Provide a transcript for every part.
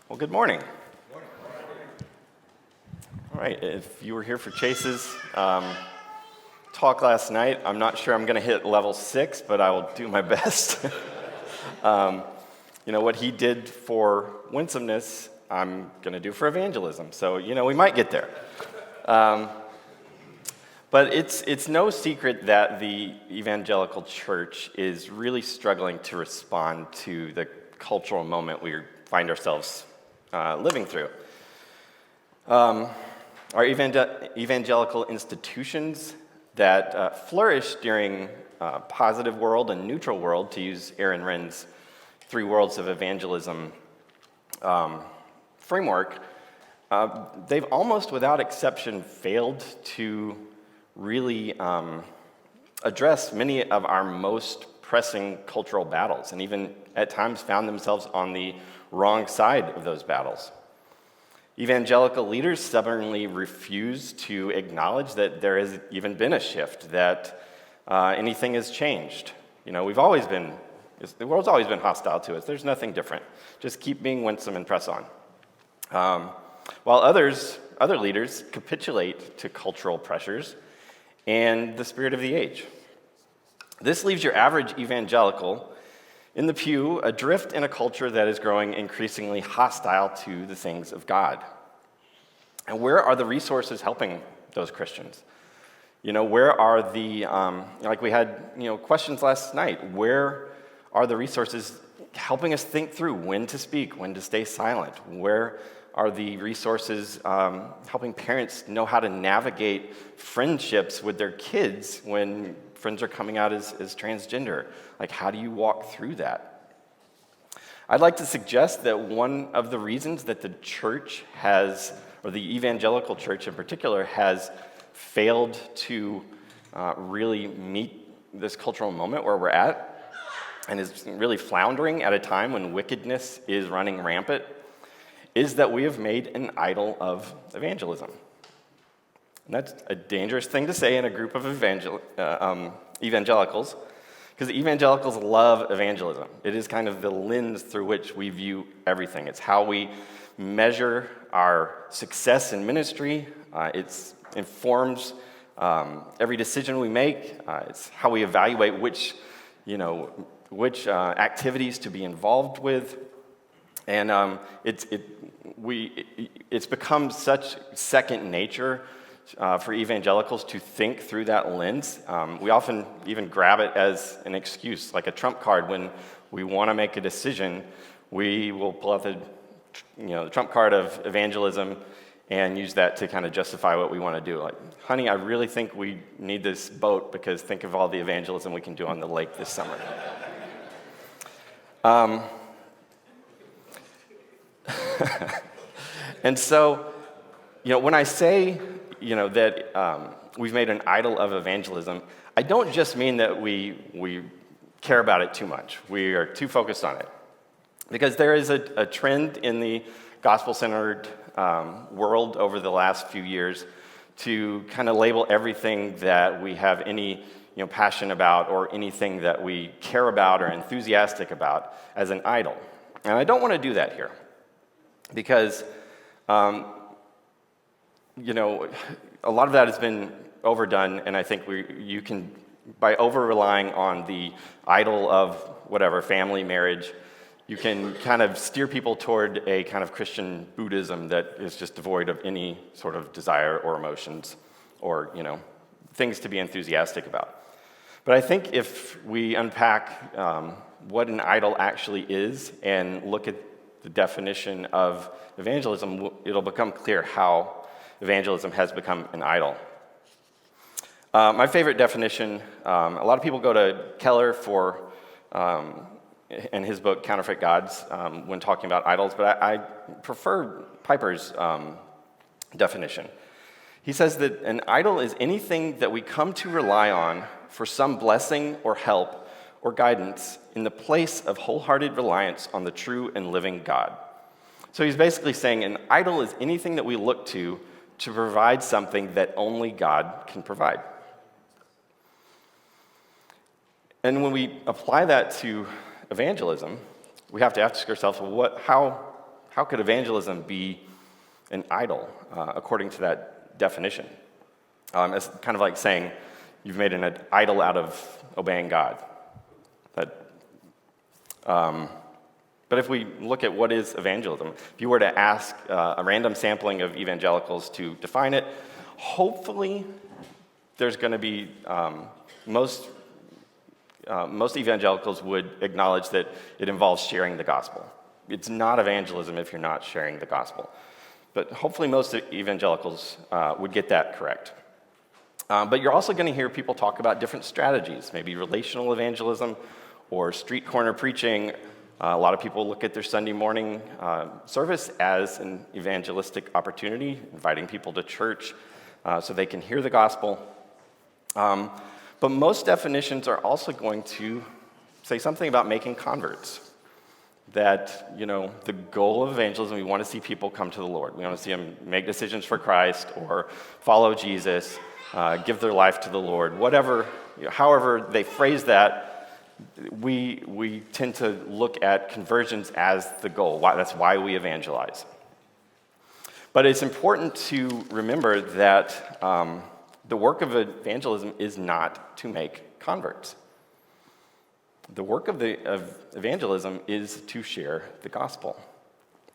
Well, good morning. All right, if you were here for Chase's talk last night, I'm not sure I'm going to hit level 6, but I will do my best. What he did for winsomeness, I'm going to do for evangelism. So, we might get there. But it's no secret that the evangelical church is really struggling to respond to the cultural moment we find ourselves living through. Our evangelical institutions that flourished during positive world and neutral world, to use Aaron Renn's 3 worlds of evangelism framework, they've almost without exception failed to really address many of our most pressing cultural battles, and even at times found themselves on the wrong side of those battles. Evangelical leaders stubbornly refuse to acknowledge that there has even been a shift, that anything has changed. The world's always been hostile to us. There's nothing different. Just keep being winsome and press on. While other leaders capitulate to cultural pressures and the spirit of the age. This leaves your average evangelical in the pew, adrift in a culture that is growing increasingly hostile to the things of God. And where are the resources helping those Christians? Where are the, like we had, questions last night, where are the resources helping us think through when to speak, when to stay silent? Where are the resources helping parents know how to navigate friendships with their kids when friends are coming out as transgender? Like, how do you walk through that? I'd like to suggest that one of the reasons that the church has, or the evangelical church in particular, has failed to really meet this cultural moment where we're at, and is really floundering at a time when wickedness is running rampant, is that we have made an idol of evangelism. And that's a dangerous thing to say in a group of evangelicals, because evangelicals love evangelism. It is kind of the lens through which we view everything. It's how we measure our success in ministry. It informs every decision we make. It's how we evaluate which activities to be involved with. And it's become such second nature for evangelicals to think through that lens. We often even grab it as an excuse, like a trump card. When we want to make a decision, we will pull out the trump card of evangelism and use that to kind of justify what we want to do. Like, honey, I really think we need this boat because think of all the evangelism we can do on the lake this summer. And so, when I say, that we've made an idol of evangelism, I don't just mean that we care about it too much. We are too focused on it. Because there is a trend in the gospel-centered world over the last few years to kind of label everything that we have any passion about or anything that we care about or enthusiastic about as an idol. And I don't want to do that here. Because, a lot of that has been overdone, and I think you can, by over-relying on the idol of whatever, family, marriage, you can kind of steer people toward a kind of Christian Buddhism that is just devoid of any sort of desire or emotions or, things to be enthusiastic about. But I think if we unpack what an idol actually is and look at the definition of evangelism, it'll become clear how evangelism has become an idol. My favorite definition, a lot of people go to Keller for, in his book, Counterfeit Gods, when talking about idols, but I prefer Piper's definition. He says that an idol is anything that we come to rely on for some blessing or help or guidance in the place of wholehearted reliance on the true and living God. So he's basically saying an idol is anything that we look to provide something that only God can provide. And when we apply that to evangelism, we have to ask ourselves, how How could evangelism be an idol, according to that definition? It's kind of like saying you've made an idol out of obeying God. But if we look at what is evangelism, if you were to ask a random sampling of evangelicals to define it, hopefully there's going to be most evangelicals would acknowledge that it involves sharing the gospel. It's not evangelism if you're not sharing the gospel. But hopefully most evangelicals would get that correct. But you're also going to hear people talk about different strategies, maybe relational evangelism or street corner preaching. A lot of people look at their Sunday morning service as an evangelistic opportunity, inviting people to church so they can hear the gospel. But most definitions are also going to say something about making converts. That, the goal of evangelism, we want to see people come to the Lord. We want to see them make decisions for Christ or follow Jesus, give their life to the Lord. Whatever, however they phrase that, we tend to look at conversions as the goal. That's why we evangelize. But it's important to remember that the work of evangelism is not to make converts. The work of evangelism is to share the gospel.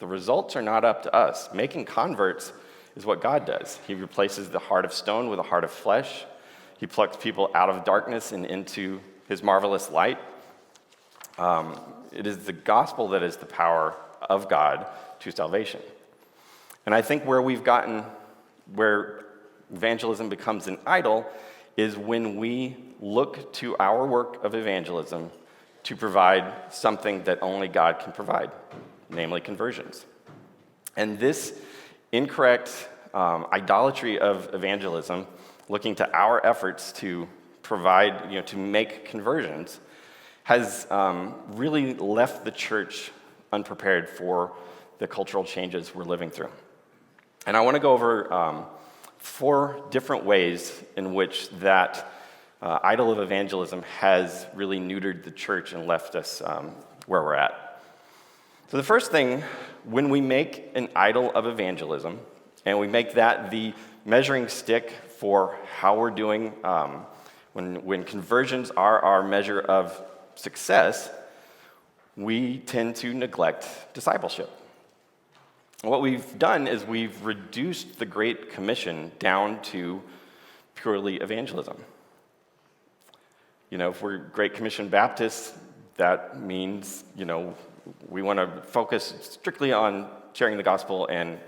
The results are not up to us. Making converts is what God does. He replaces the heart of stone with a heart of flesh. He plucks people out of darkness and into his marvelous light. It is the gospel that is the power of God to salvation. And I think where evangelism becomes an idol is when we look to our work of evangelism to provide something that only God can provide, namely conversions. And this incorrect idolatry of evangelism, looking to our efforts to provide, to make conversions, has really left the church unprepared for the cultural changes we're living through. And I want to go over 4 different ways in which that idol of evangelism has really neutered the church and left us where we're at. So the first thing, when we make an idol of evangelism, and we make that the measuring stick for how we're doing, when conversions are our measure of success, we tend to neglect discipleship. What we've done is we've reduced the Great Commission down to purely evangelism. If we're Great Commission Baptists, that means, we want to focus strictly on sharing the gospel and,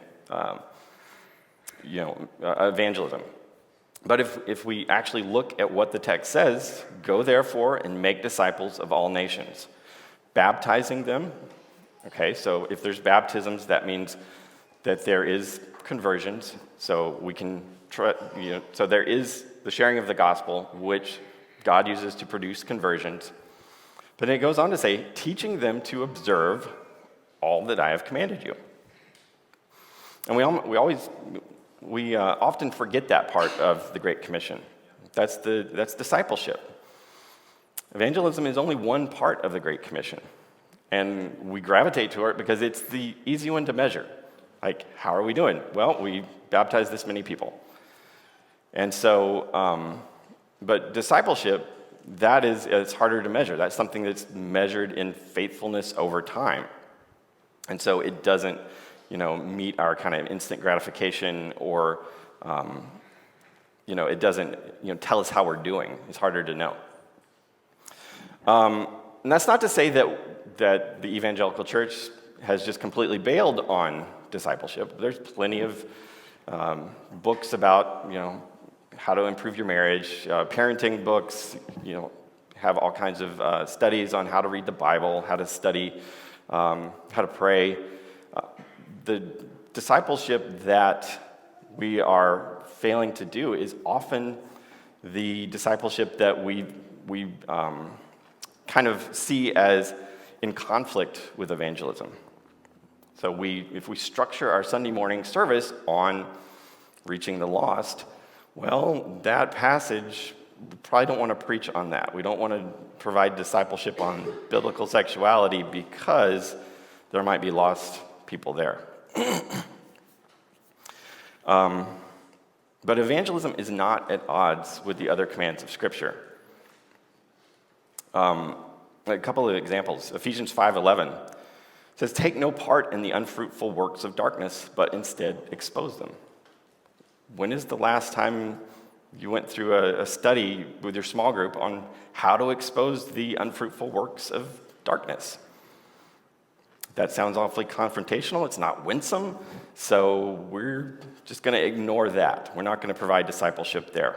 evangelism. But if we actually look at what the text says, go therefore and make disciples of all nations, baptizing them. Okay, so if there's baptisms, that means that there is conversions. So we can so there is the sharing of the gospel, which God uses to produce conversions. But it goes on to say, teaching them to observe all that I have commanded you. And we often forget that part of the Great Commission. That's discipleship. Evangelism is only one part of the Great Commission. And we gravitate to it because it's the easy one to measure. Like, how are we doing? Well, we baptized this many people. And so, but discipleship, it's harder to measure. That's something that's measured in faithfulness over time. And so it doesn't, meet our kind of instant gratification or, it doesn't, tell us how we're doing. It's harder to know. And that's not to say that the evangelical church has just completely bailed on discipleship. There's plenty of books about, how to improve your marriage, parenting books, have all kinds of studies on how to read the Bible, how to study, how to pray. The discipleship that we are failing to do is often the discipleship that we kind of see as in conflict with evangelism. So if we structure our Sunday morning service on reaching the lost, well, that passage, we probably don't want to preach on that. We don't want to provide discipleship on biblical sexuality because there might be lost people there. But evangelism is not at odds with the other commands of Scripture. A couple of examples. Ephesians 5:11 says, "Take no part in the unfruitful works of darkness, but instead expose them." When is the last time you went through a study with your small group on how to expose the unfruitful works of darkness? That sounds awfully confrontational. It's not winsome, so we're just going to ignore that. We're not going to provide discipleship there.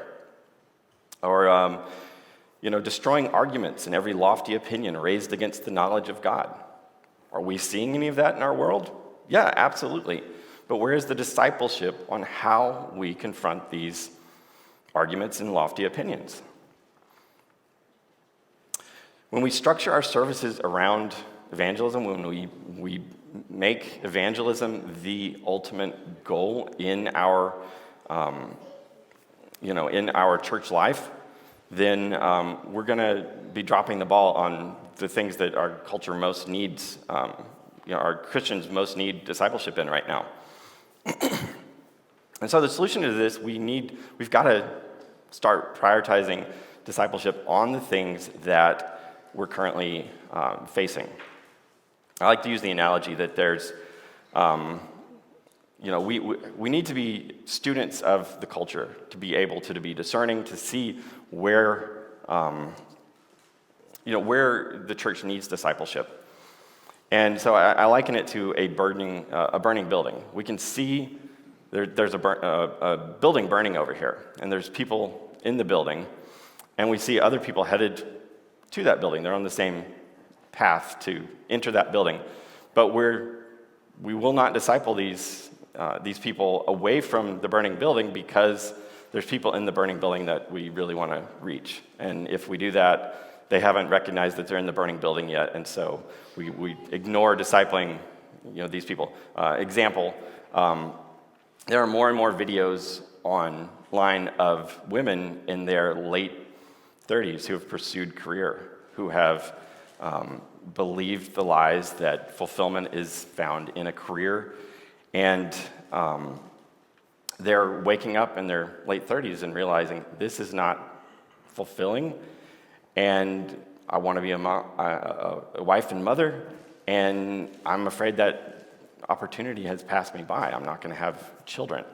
Or, destroying arguments and every lofty opinion raised against the knowledge of God. Are we seeing any of that in our world? Yeah, absolutely. But where is the discipleship on how we confront these arguments and lofty opinions? When we structure our services around evangelism, when we make evangelism the ultimate goal in our church life, then we're going to be dropping the ball on the things that our culture most needs, our Christians most need discipleship in right now. And so the solution to this, we've got to start prioritizing discipleship on the things that we're currently facing. I like to use the analogy that there's, we need to be students of the culture to be able to be discerning, to see where the church needs discipleship. And so I liken it to a burning building. We can see there's a building burning over here, and there's people in the building, and we see other people headed to that building. They're on the same path to enter that building, but we will not disciple these people away from the burning building because there's people in the burning building that we really want to reach. And if we do that, they haven't recognized that they're in the burning building yet, and so we ignore discipling, these people. Example: there are more and more videos online of women in their late 30s who have pursued career, who have believed the lies that fulfillment is found in a career, and they're waking up in their late 30s and realizing this is not fulfilling, and I want to be a wife and mother, and I'm afraid that opportunity has passed me by. I'm not going to have children.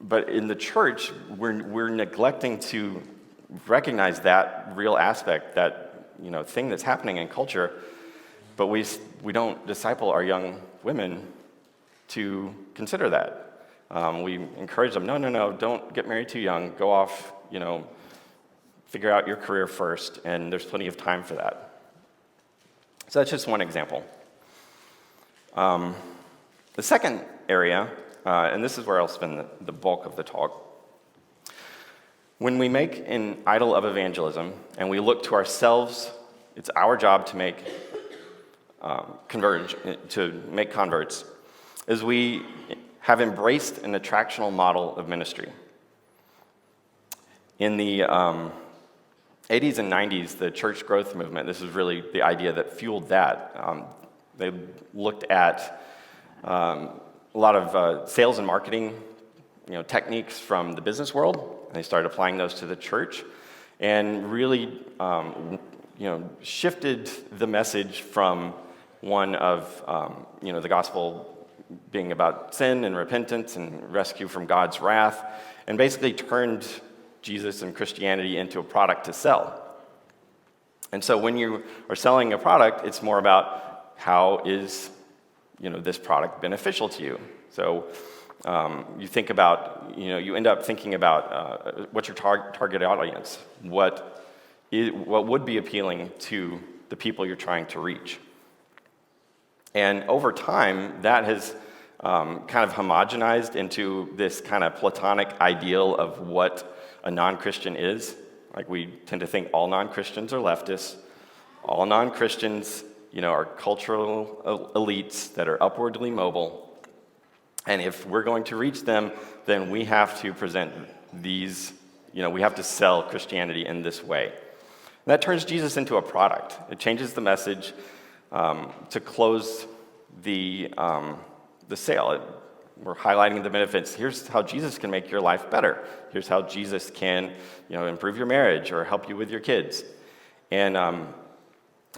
But in the church, we're neglecting to recognize that real aspect, that thing that's happening in culture, but we don't disciple our young women to consider that. We encourage them, no, don't get married too young. Go off, figure out your career first, and there's plenty of time for that. So that's just one example. The second area, and this is where I'll spend the bulk of the talk. When we make an idol of evangelism and we look to ourselves, it's our job to make converts, is we have embraced an attractional model of ministry. In the 80s and 90s, the church growth movement, this is really the idea that fueled that. They looked at a lot of sales and marketing techniques from the business world, and they started applying those to the church, and really shifted the message from one of the gospel being about sin and repentance and rescue from God's wrath, and basically turned Jesus and Christianity into a product to sell. And so when you are selling a product, it's more about how is this product beneficial to you. So you think about, you end up thinking about what's your target audience, what would be appealing to the people you're trying to reach. And over time, that has kind of homogenized into this kind of Platonic ideal of what a non-Christian is. Like, we tend to think all non-Christians are leftists, all non-Christians, are cultural elites that are upwardly mobile. And if we're going to reach them, then we have to present these, we have to sell Christianity in this way. And that turns Jesus into a product. It changes the message. to close the sale. We're highlighting the benefits. Here's how Jesus can make your life better. Here's how Jesus can, improve your marriage or help you with your kids. And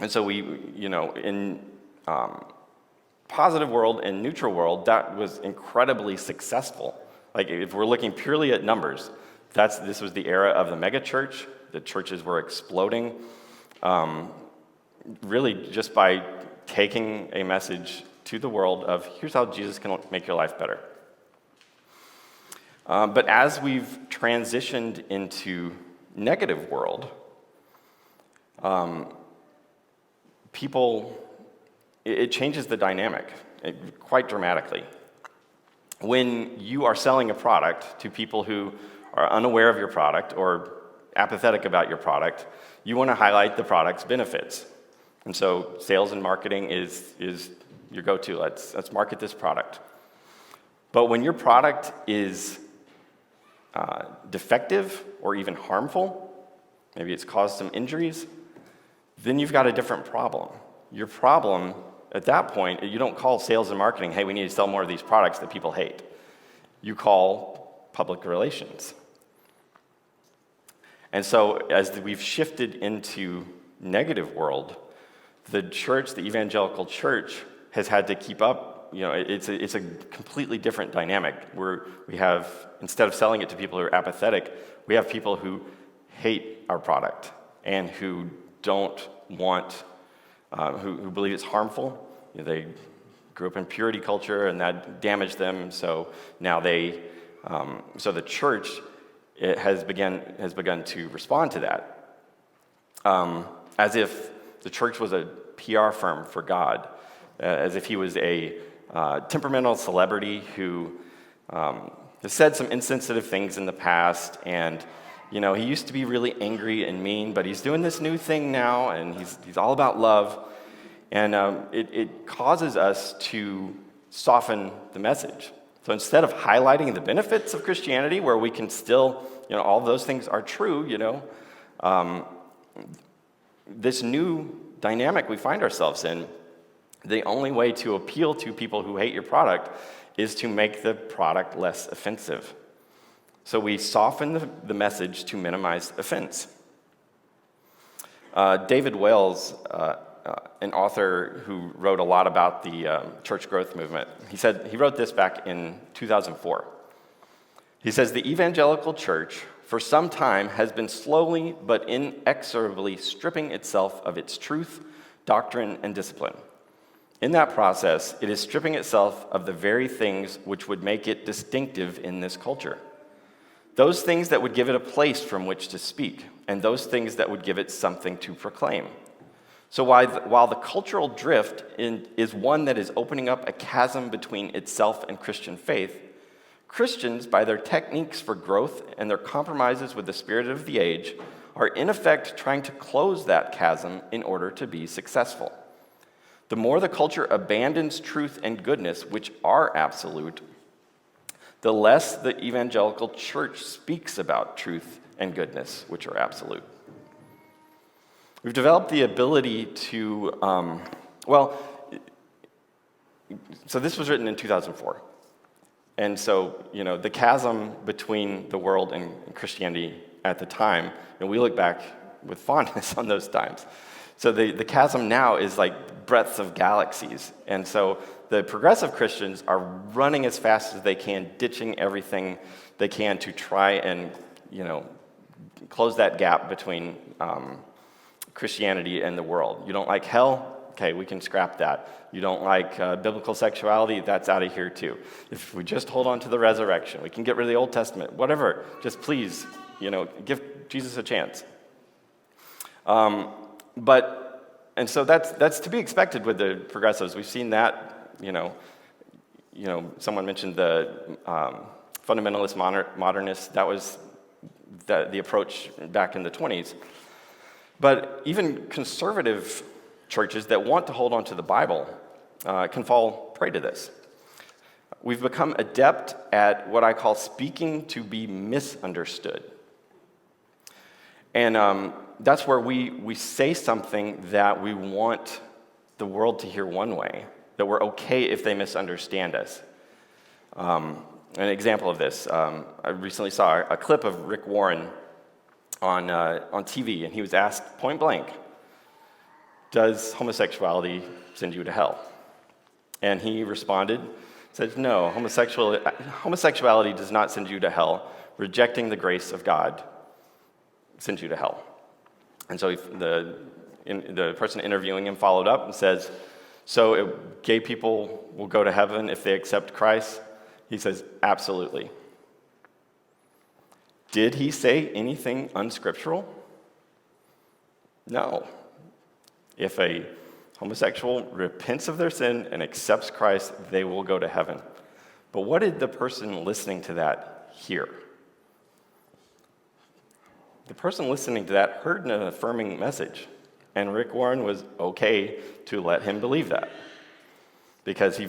so we, in positive world and neutral world, that was incredibly successful. Like if we're looking purely at numbers, this was the era of the mega church. The churches were exploding, really just by taking a message to the world of here's how Jesus can make your life better. But as we've transitioned into negative world, it changes the dynamic quite dramatically. When you are selling a product to people who are unaware of your product or apathetic about your product, you want to highlight the product's benefits. And so sales and marketing is your go-to. Let's market this product. But when your product is defective or even harmful, maybe it's caused some injuries, then you've got a different problem. Your problem, at that point, you don't call sales and marketing, hey, we need to sell more of these products that people hate. You call public relations. And so as we've shifted into negative world, the church, the evangelical church, has had to keep up. It's a completely different dynamic where we have, instead of selling it to people who are apathetic, we have people who hate our product and who don't want, who believe it's harmful. They grew up in purity culture and that damaged them. So now so the church has begun to respond to that, as if the church was a PR firm for God, as if he was a temperamental celebrity who has said some insensitive things in the past, and he used to be really angry and mean, but he's doing this new thing now, and he's all about love, and it causes us to soften the message. So instead of highlighting the benefits of Christianity, where we can still, all those things are true, this new dynamic we find ourselves in, the only way to appeal to people who hate your product is to make the product less offensive. So we soften the message to minimize offense. David Wales, an author who wrote a lot about the church growth movement, he wrote this back in 2004. He says, the evangelical church for some time has been slowly but inexorably stripping itself of its truth, doctrine, and discipline. In that process, it is stripping itself of the very things which would make it distinctive in this culture. Those things that would give it a place from which to speak, and those things that would give it something to proclaim. So while the cultural drift is one that is opening up a chasm between itself and Christian faith, Christians, by their techniques for growth and their compromises with the spirit of the age, are in effect trying to close that chasm in order to be successful. The more the culture abandons truth and goodness, which are absolute, the less the evangelical church speaks about truth and goodness, which are absolute. We've developed the ability to, so this was written in 2004. And so, the chasm between the world and Christianity at the time, and we look back with fondness on those times. So the chasm now is like breadths of galaxies. And so the progressive Christians are running as fast as they can, ditching everything they can to try and, close that gap between Christianity and the world. You don't like hell? Okay, we can scrap that. You don't like biblical sexuality? That's out of here too. If we just hold on to the resurrection, we can get rid of the Old Testament, whatever. Just please, give Jesus a chance. And so that's to be expected with the progressives. We've seen that, someone mentioned the fundamentalist modernists. That was the approach back in the 20s. But even conservative churches that want to hold on to the Bible can fall prey to this. We've become adept at what I call speaking to be misunderstood. And that's where we say something that we want the world to hear one way, that we're okay if they misunderstand us. An example of this, I recently saw a clip of Rick Warren on TV, and he was asked point blank, does homosexuality send you to hell? And he responded, said, no, homosexuality does not send you to hell. Rejecting the grace of God sends you to hell. And so the person interviewing him followed up and says, so gay people will go to heaven if they accept Christ? He says, absolutely. Did he say anything unscriptural? No. If a homosexual repents of their sin and accepts Christ, they will go to heaven. But what did the person listening to that hear? The person listening to that heard an affirming message, and Rick Warren was okay to let him believe that because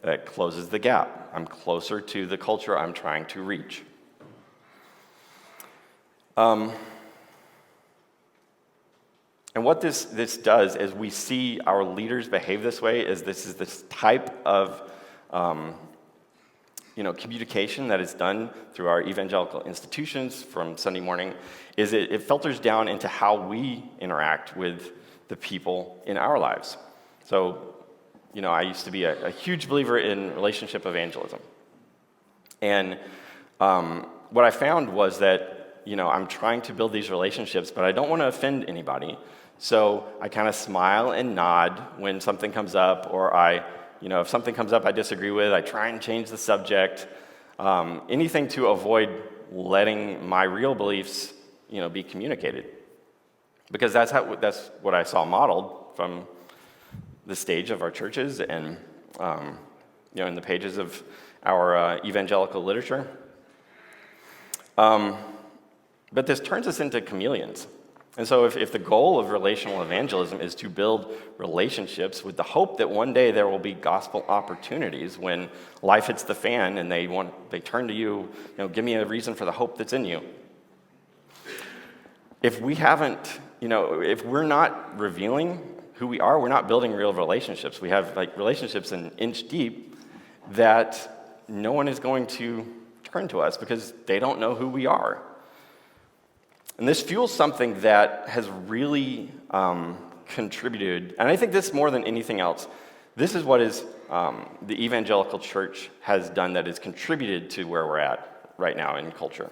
that closes the gap. I'm closer to the culture I'm trying to reach. And what this does is we see our leaders behave this way, is this type of communication that is done through our evangelical institutions from Sunday morning, is it filters down into how we interact with the people in our lives. So, I used to be a huge believer in relationship evangelism. And what I found was that, I'm trying to build these relationships, but I don't want to offend anybody. So I kind of smile and nod when something comes up, or if something comes up I disagree with, I try and change the subject. Anything to avoid letting my real beliefs, be communicated. Because that's what I saw modeled from the stage of our churches and, in the pages of our evangelical literature. But this turns us into chameleons. And so if the goal of relational evangelism is to build relationships with the hope that one day there will be gospel opportunities when life hits the fan and they turn to you, give me a reason for the hope that's in you. If we haven't, if we're not revealing who we are, we're not building real relationships. We have relationships an inch deep that no one is going to turn to us because they don't know who we are. And this fuels something that has really contributed, and I think this more than anything else, this is what the evangelical church has done that has contributed to where we're at right now in culture.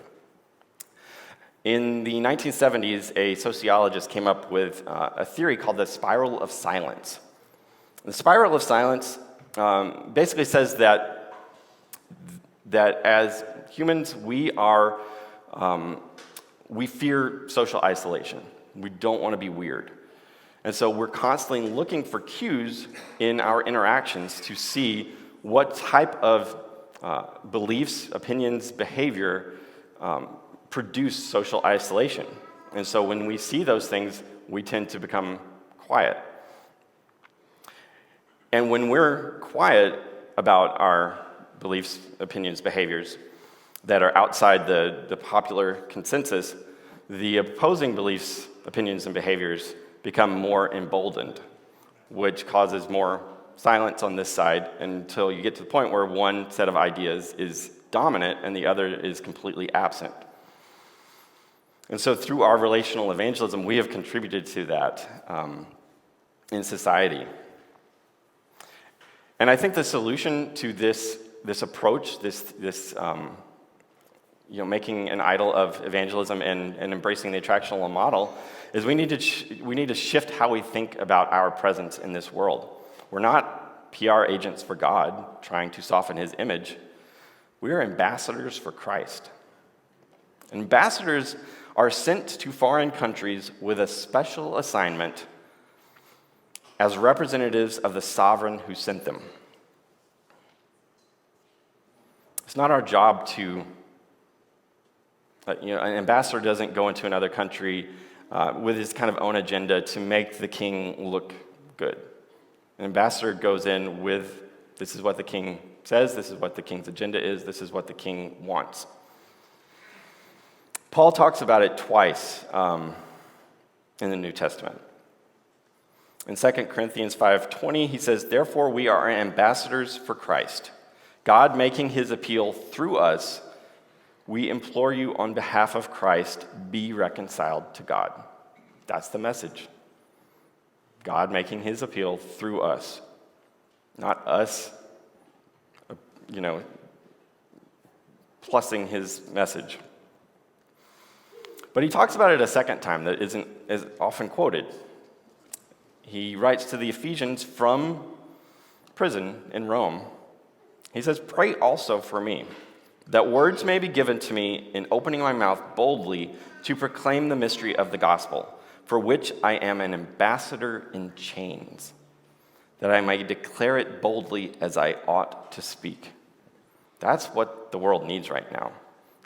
In the 1970s, a sociologist came up with a theory called the spiral of silence. The spiral of silence basically says that as humans, we fear social isolation. We don't want to be weird. And so we're constantly looking for cues in our interactions to see what type of beliefs, opinions, behavior produce social isolation. And so when we see those things, we tend to become quiet. And when we're quiet about our beliefs, opinions, behaviors, that are outside the popular consensus, the opposing beliefs, opinions, and behaviors become more emboldened, which causes more silence on this side until you get to the point where one set of ideas is dominant and the other is completely absent. And so through our relational evangelism, we have contributed to that in society. And I think the solution to this approach, making an idol of evangelism and embracing the attractional model, is we need to shift how we think about our presence in this world. We're not PR agents for God trying to soften his image. We are ambassadors for Christ. Ambassadors are sent to foreign countries with a special assignment as representatives of the sovereign who sent them. It's not our job to an ambassador doesn't go into another country with his kind of own agenda to make the king look good. An ambassador goes in with, this is what the king says, this is what the king's agenda is, this is what the king wants. Paul talks about it twice in the New Testament. In 2 Corinthians 5:20, he says, "Therefore we are ambassadors for Christ, God making his appeal through us. We implore you on behalf of Christ, be reconciled to God." That's the message. God making his appeal through us, not us, plussing his message. But he talks about it a second time that isn't as often quoted. He writes to the Ephesians from prison in Rome. He says, "Pray also for me, that words may be given to me in opening my mouth boldly to proclaim the mystery of the gospel, for which I am an ambassador in chains, that I may declare it boldly as I ought to speak." That's what the world needs right now.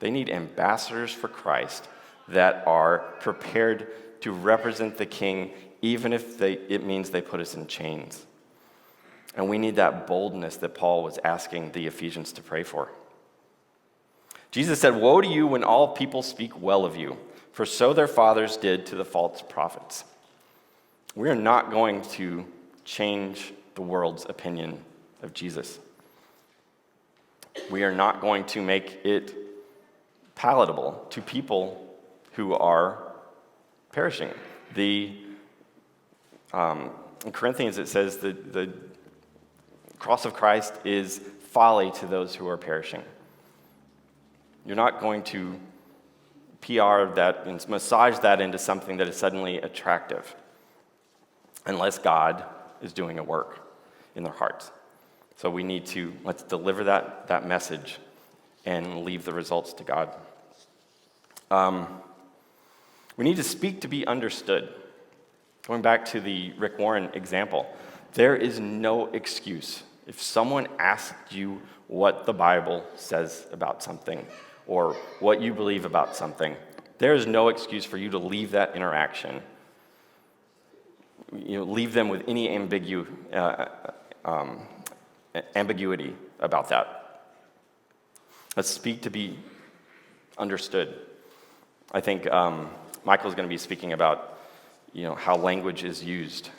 They need ambassadors for Christ that are prepared to represent the King, even if it means they put us in chains. And we need that boldness that Paul was asking the Ephesians to pray for. Jesus said, "Woe to you when all people speak well of you, for so their fathers did to the false prophets." We are not going to change the world's opinion of Jesus. We are not going to make it palatable to people who are perishing. In Corinthians it says that the cross of Christ is folly to those who are perishing. You're not going to PR that and massage that into something that is suddenly attractive unless God is doing a work in their hearts. So let's deliver that message and leave the results to God. We need to speak to be understood. Going back to the Rick Warren example, there is no excuse if someone asked you what the Bible says about something or what you believe about something. There is no excuse for you to leave that interaction. Leave them with any ambiguity about that. Let's speak to be understood. I think Michael's going to be speaking about how language is used.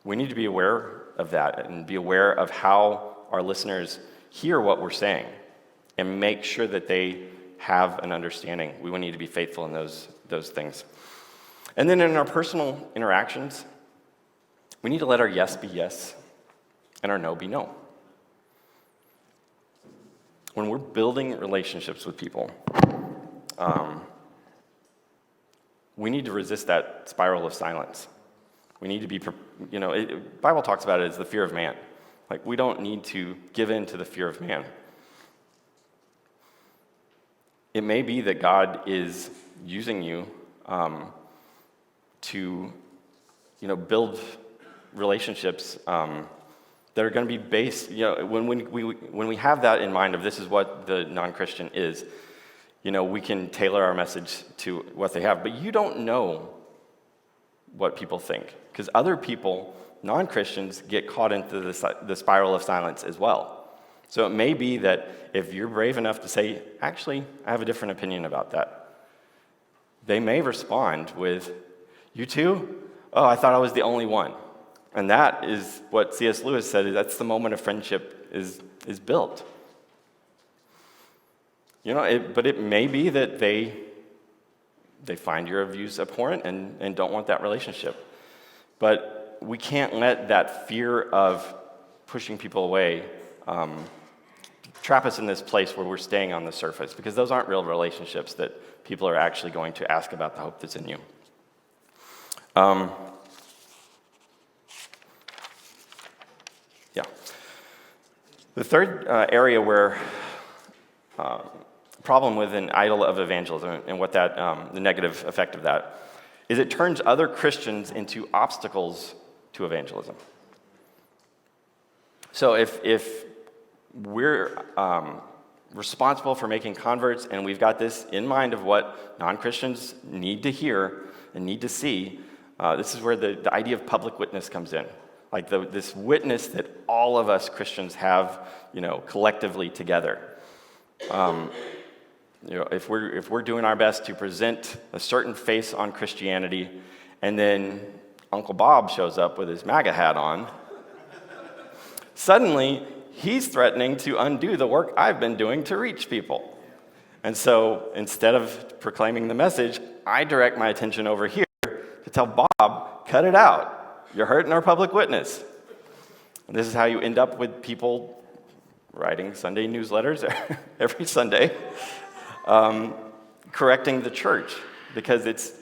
We need to be aware of that and be aware of how our listeners hear what we're saying and make sure that they have an understanding. We need to be faithful in those things. And then in our personal interactions, we need to let our yes be yes and our no be no. When we're building relationships with people, we need to resist that spiral of silence. We need to be, Bible talks about it as the fear of man. Like, we don't need to give in to the fear of man. It may be that God is using you to, build relationships that are going to be based, when we have that in mind of this is what the non-Christian is, we can tailor our message to what they have. But you don't know what people think, because other people, non-Christians, get caught into the spiral of silence as well. So it may be that if you're brave enough to say, actually, I have a different opinion about that, they may respond with, "You too? Oh, I thought I was the only one." And that is what C.S. Lewis said, that's the moment of friendship is built. But it may be that they find your views abhorrent and don't want that relationship. But we can't let that fear of pushing people away trap us in this place where we're staying on the surface, because those aren't real relationships that people are actually going to ask about the hope that's in you. The third area where problem with an idol of evangelism and what that the negative effect of that is, it turns other Christians into obstacles to evangelism. So if we're responsible for making converts and we've got this in mind of what non-Christians need to hear and need to see, this is where the idea of public witness comes in. Like this witness that all of us Christians have, collectively together. If we're doing our best to present a certain face on Christianity, and then Uncle Bob shows up with his MAGA hat on, suddenly he's threatening to undo the work I've been doing to reach people. And so instead of proclaiming the message, I direct my attention over here to tell Bob, cut it out. You're hurting our public witness. And this is how you end up with people writing Sunday newsletters every Sunday, correcting the church, because it's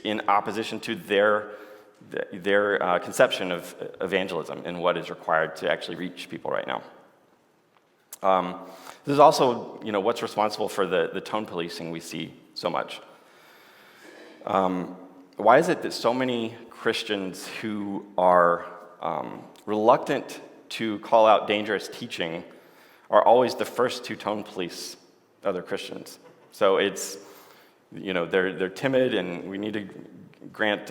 in opposition to their conception of evangelism and what is required to actually reach people right now. This is also, what's responsible for the tone policing we see so much. Why is it that so many Christians who are reluctant to call out dangerous teaching are always the first to tone police other Christians? So it's, they're timid, and we need to grant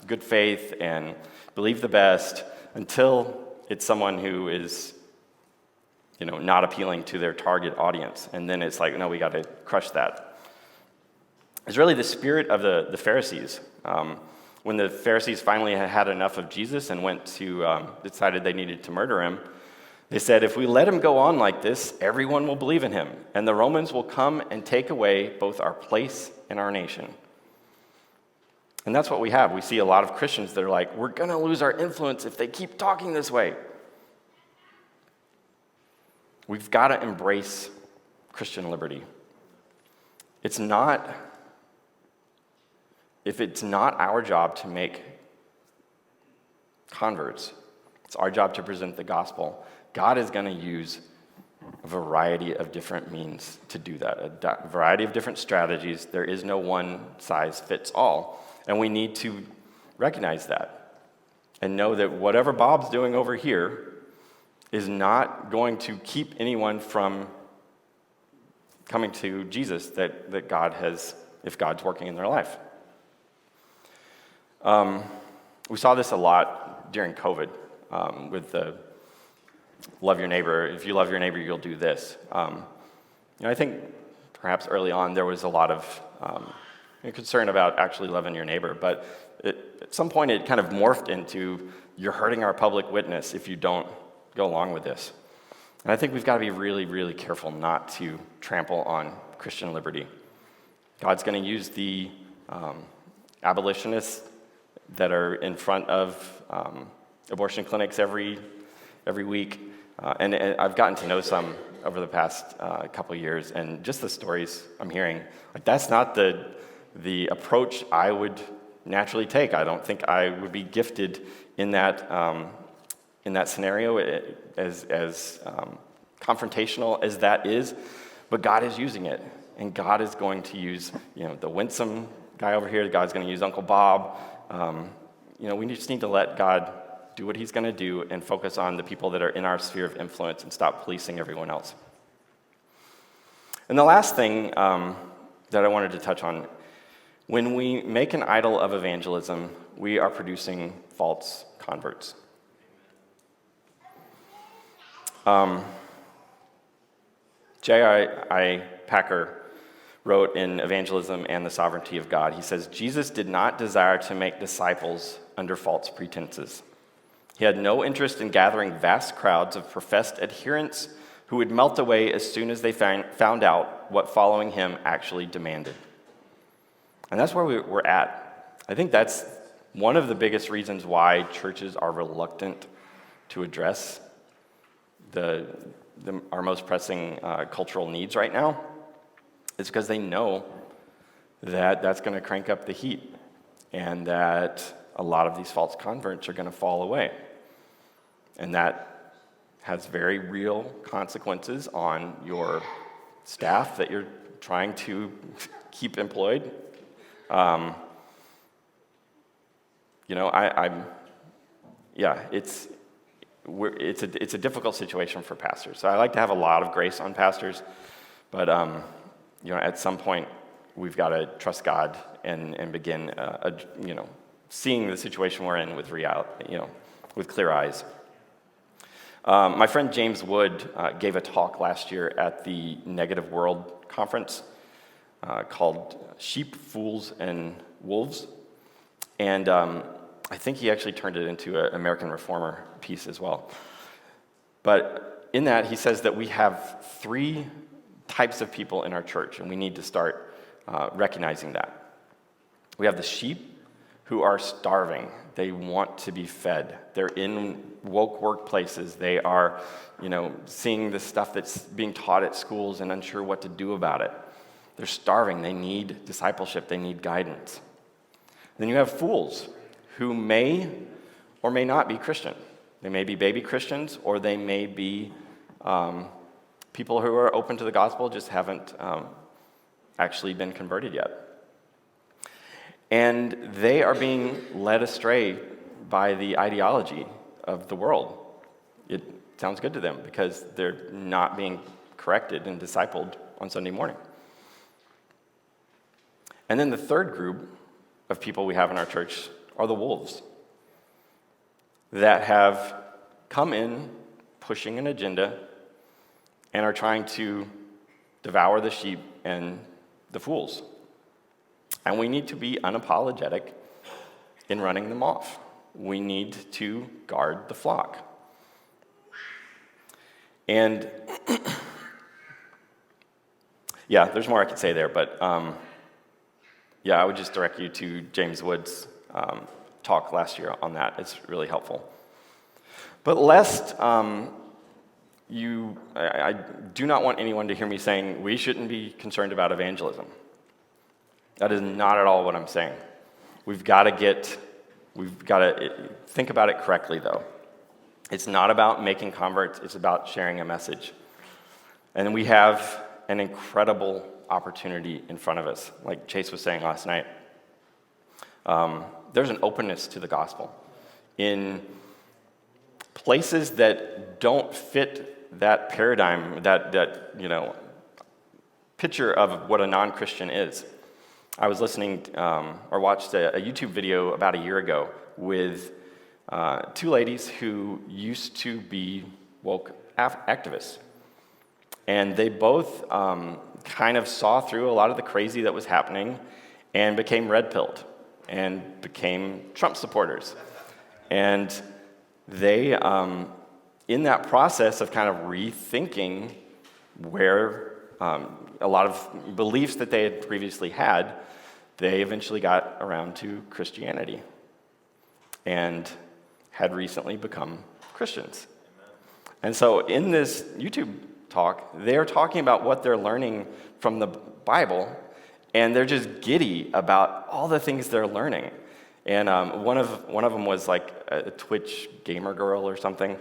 good faith and believe the best until it's someone who is, not appealing to their target audience. And then it's like, no, we got to crush that. It's really the spirit of the Pharisees. When the Pharisees finally had enough of Jesus and decided they needed to murder him, they said, if we let him go on like this, everyone will believe in him, and the Romans will come and take away both our place and our nation. And that's what we have. We see a lot of Christians that are like, we're going to lose our influence if they keep talking this way. We've got to embrace Christian liberty. If it's not our job to make converts, it's our job to present the gospel. God is going to use a variety of different means to do that, a variety of different strategies. There is no one size fits all. And we need to recognize that and know that whatever Bob's doing over here is not going to keep anyone from coming to Jesus that God has, if God's working in their life. We saw this a lot during COVID with the love your neighbor. If you love your neighbor, you'll do this. I think perhaps early on there was a lot of concern about actually loving your neighbor, but at some point it kind of morphed into you're hurting our public witness if you don't go along with this. And I think we've got to be really, really careful not to trample on Christian liberty. God's going to use the abolitionists that are in front of abortion clinics every week. And I've gotten to know some over the past couple of years, and just the stories I'm hearing, that's not the approach I would naturally take. I don't think I would be gifted in that scenario as confrontational as that is, but God is using it, and God is going to use the winsome guy over here. God's going to use Uncle Bob. We just need to let God do what he's going to do and focus on the people that are in our sphere of influence and stop policing everyone else. And the last thing that I wanted to touch on, when we make an idol of evangelism, we are producing false converts. J.I. Packer wrote in Evangelism and the Sovereignty of God, he says, Jesus did not desire to make disciples under false pretenses. He had no interest in gathering vast crowds of professed adherents who would melt away as soon as they found out what following him actually demanded. And that's where we're at. I think that's one of the biggest reasons why churches are reluctant to address our most pressing cultural needs right now. It's because they know that that's going to crank up the heat and that a lot of these false converts are going to fall away. And that has very real consequences on your staff that you're trying to keep employed. It's a difficult situation for pastors. So I like to have a lot of grace on pastors, but at some point we've got to trust God and begin seeing the situation we're in with with clear eyes. My friend James Wood gave a talk last year at the Negative World Conference called Sheep, Fools, and Wolves. And I think he actually turned it into an American Reformer piece as well. But in that, he says that we have 3 types of people in our church, and we need to start recognizing that. We have the sheep who are starving. They want to be fed. They're in woke workplaces. They are, seeing the stuff that's being taught at schools and unsure what to do about it. They're starving. They need discipleship. They need guidance. Then you have fools who may or may not be Christian. They may be baby Christians, or they may be people who are open to the gospel, just haven't actually been converted yet. And they are being led astray by the ideology of the world. It sounds good to them because they're not being corrected and discipled on Sunday morning. And then the third group of people we have in our church are the wolves that have come in pushing an agenda and are trying to devour the sheep and the fools. And we need to be unapologetic in running them off. We need to guard the flock. And yeah, there's more I could say there, but I would just direct you to James Wood's talk last year on that. It's really helpful. But lest I do not want anyone to hear me saying we shouldn't be concerned about evangelism. That is not at all what I'm saying. We've got to think about it correctly, though. It's not about making converts, it's about sharing a message. And we have an incredible opportunity in front of us. Like Chase was saying last night, there's an openness to the gospel in places that don't fit that paradigm, that picture of what a non-Christian is. I was listening or watched a YouTube video about a year ago with 2 ladies who used to be woke activists. And they both kind of saw through a lot of the crazy that was happening and became red-pilled and became Trump supporters. And they, in that process of kind of rethinking where a lot of beliefs that they had previously had, they eventually got around to Christianity and had recently become Christians. And so in this YouTube talk, they're talking about what they're learning from the Bible, and they're just giddy about all the things they're learning. And one of them was like a Twitch gamer girl or something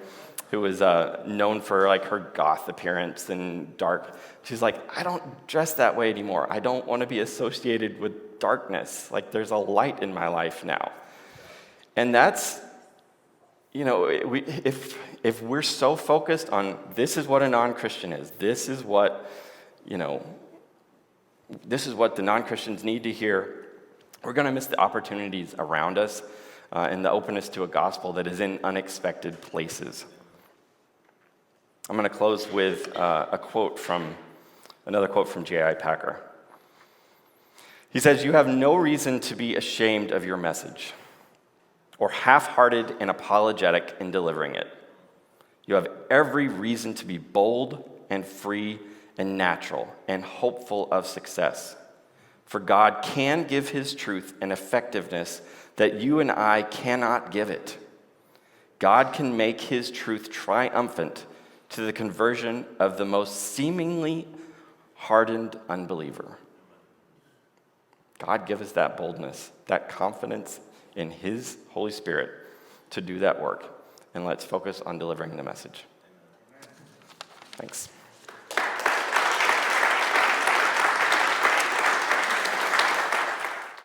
who was known for like her goth appearance and dark. She's like, I don't dress that way anymore. I don't want to be associated with darkness. Like there's a light in my life now. And that's, if we're so focused on this is what a non-Christian is, this is what the non-Christians need to hear, we're going to miss the opportunities around us and the openness to a gospel that is in unexpected places. I'm going to close with another quote from J.I. Packer. He says, "You have no reason to be ashamed of your message or half-hearted and apologetic in delivering it. You have every reason to be bold and free and natural and hopeful of success. For God can give His truth an effectiveness that you and I cannot give it. God can make His truth triumphant to the conversion of the most seemingly hardened unbeliever." God give us that boldness, that confidence in His Holy Spirit to do that work. And let's focus on delivering the message. Thanks.